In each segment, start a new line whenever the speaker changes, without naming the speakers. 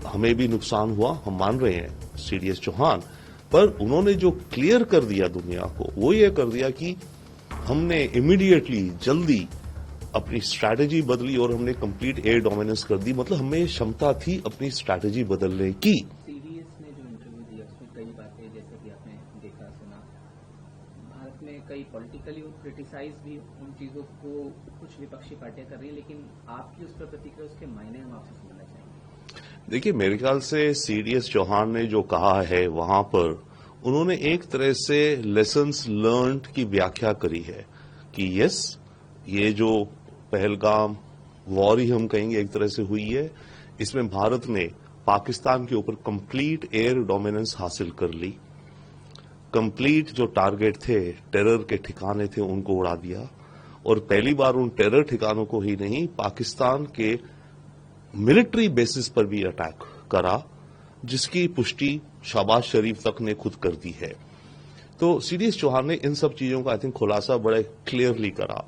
हमें भी नुकसान हुआ, हम मान रहे हैं सीडीएस चौहान, पर उन्होंने जो क्लियर कर दिया दुनिया को वो ये कर दिया कि हमने इमीडिएटली जल्दी अपनी स्ट्रैटेजी बदली और हमने कंप्लीट एयर डोमिनेंस कर दी। मतलब हमें क्षमता थी अपनी स्ट्रैटेजी बदलने की।
सीडीएस ने जो इंटरव्यू दिया उसमें कई बातें जैसे कि आपने देखा सुना, भारत में कई पॉलिटिकली क्रिटिसाइज भी उन चीजों को कुछ विपक्षी पार्टियां कर रही है, लेकिन आपकी उस पर प्रतिक्रिया, उसके मायने हम आपसे सुनना चाहेंगे।
देखिए, मेरे ख्याल से सीडीएस चौहान ने जो कहा है वहां पर उन्होंने एक तरह से लेसन्स लर्न्ड की व्याख्या करी है कि यस, ये जो पहलगाम वॉर ही हम कहेंगे एक तरह से हुई है, इसमें भारत ने पाकिस्तान के ऊपर कंप्लीट एयर डोमिनेंस हासिल कर ली। कंप्लीट जो टारगेट थे, टेरर के ठिकाने थे, उनको उड़ा दिया। और पहली बार उन टेरर ठिकानों को ही नहीं, पाकिस्तान के मिलिट्री बेसिस पर भी अटैक करा, जिसकी पुष्टि शहबाज शरीफ तक ने खुद कर दी है। तो सीडीएस चौहान ने इन सब चीजों का आई थिंक खुलासा बड़े क्लियरली करा।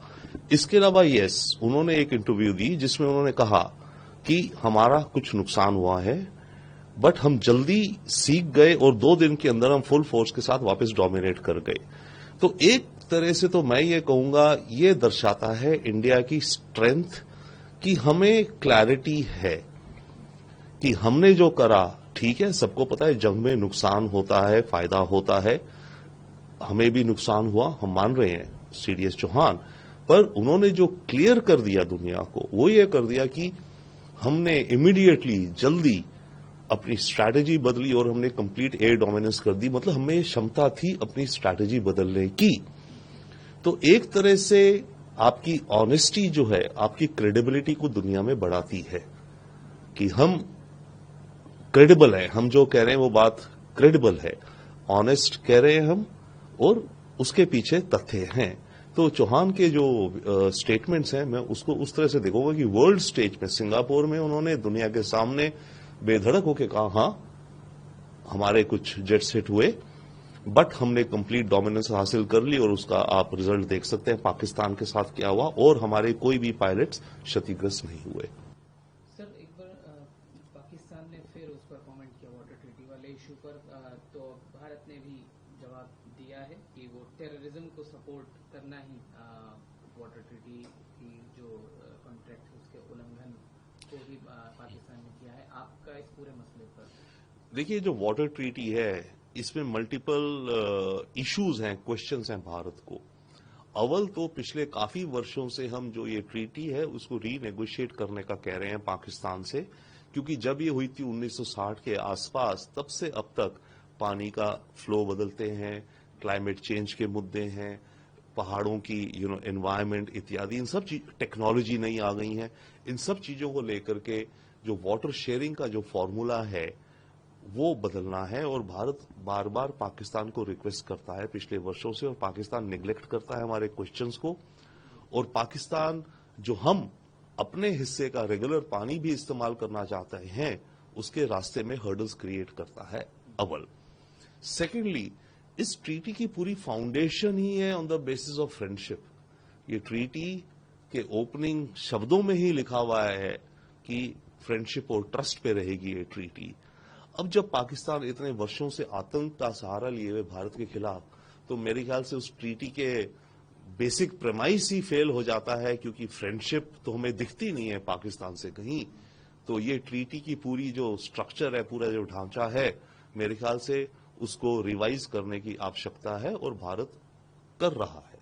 इसके अलावा यस, उन्होंने एक इंटरव्यू दी जिसमें उन्होंने कहा कि हमारा कुछ नुकसान हुआ है, बट हम जल्दी सीख गए और 2 दिन के अंदर हम फुल फोर्स के साथ वापस डोमिनेट कर गए। तो एक तरह से तो मैं ये कहूंगा, ये दर्शाता है इंडिया की स्ट्रेंथ कि हमें क्लैरिटी है कि हमने जो करा ठीक है। सबको पता है जंग में नुकसान होता है, फायदा होता है, हमें भी नुकसान हुआ, हम मान रहे हैं सीडीएस चौहान, पर उन्होंने जो क्लियर कर दिया दुनिया को वो ये कर दिया कि हमने इमीडिएटली जल्दी अपनी स्ट्रैटेजी बदली और हमने कंप्लीट एयर डोमिनेंस कर दी। मतलब हमें क्षमता थी अपनी स्ट्रैटेजी बदलने की। तो एक तरह से आपकी ऑनेस्टी जो है, आपकी क्रेडिबिलिटी को दुनिया में बढ़ाती है कि हम क्रेडिबल हैं, हम जो कह रहे हैं वो बात क्रेडिबल है, ऑनेस्ट कह रहे हैं हम, और उसके पीछे तथ्य हैं। तो चौहान के जो स्टेटमेंट्स हैं, मैं उसको उस तरह से देखूंगा कि वर्ल्ड स्टेज में सिंगापुर में उन्होंने दुनिया के सामने बेधड़क होकर कहा, हां हमारे कुछ जेट्स हिट हुए, बट हमने कंप्लीट डोमिनेंस हासिल कर ली और उसका आप रिजल्ट देख सकते हैं पाकिस्तान के साथ क्या हुआ, और हमारे कोई भी पायलट्स क्षतिग्रस्त नहीं हुए।
सर, एक बार पाकिस्तान ने फिर उस पर कमेंट किया वाटर ट्रीटी वाले इशू पर, तो भारत ने भी जवाब दिया है कि वो टेररिज्म को सपोर्ट करना ही वाटर ट्रीटी की जो कॉन्ट्रैक्ट है उसके उल्लंघन को भी पाकिस्तान ने किया है। आपका इस पूरे मसले पर?
देखिए, जो वाटर ट्रीटी है इसमें मल्टीपल इश्यूज हैं, क्वेश्चंस हैं भारत को। अव्वल तो पिछले काफी वर्षों से हम जो ये ट्रीटी है उसको रीनेगोशिएट करने का कह रहे हैं पाकिस्तान से, क्योंकि जब ये हुई थी 1960 के आसपास, तब से अब तक पानी का फ्लो बदलते हैं, क्लाइमेट चेंज के मुद्दे हैं, पहाड़ों की एनवायरमेंट इत्यादि, इन सब टेक्नोलॉजी नई आ गई है। इन सब चीजों को लेकर के जो वाटर शेयरिंग का जो फॉर्मूला है वो बदलना है, और भारत बार बार पाकिस्तान को रिक्वेस्ट करता है पिछले वर्षों से, और पाकिस्तान निगलेक्ट करता है हमारे क्वेश्चंस को। और पाकिस्तान जो हम अपने हिस्से का रेगुलर पानी भी इस्तेमाल करना चाहते हैं, उसके रास्ते में हर्डल्स क्रिएट करता है, अव्वल। सेकेंडली, इस ट्रीटी की पूरी फाउंडेशन ही है on the basis of friendship. ये ट्रीटी के ओपनिंग शब्दों में ही लिखा हुआ है कि फ्रेंडशिप और ट्रस्ट पे रहेगी ये ट्रीटी। अब जब पाकिस्तान इतने वर्षों से आतंक का सहारा लिए हुए भारत के खिलाफ, तो मेरे ख्याल से उस ट्रीटी के बेसिक प्रेमाइस ही फेल हो जाता है, क्योंकि फ्रेंडशिप तो हमें दिखती नहीं है पाकिस्तान से कहीं। तो ये ट्रीटी की पूरी जो स्ट्रक्चर है, पूरा जो ढांचा है, मेरे ख्याल से उसको रिवाइज करने की आवश्यकता है, और भारत कर रहा है।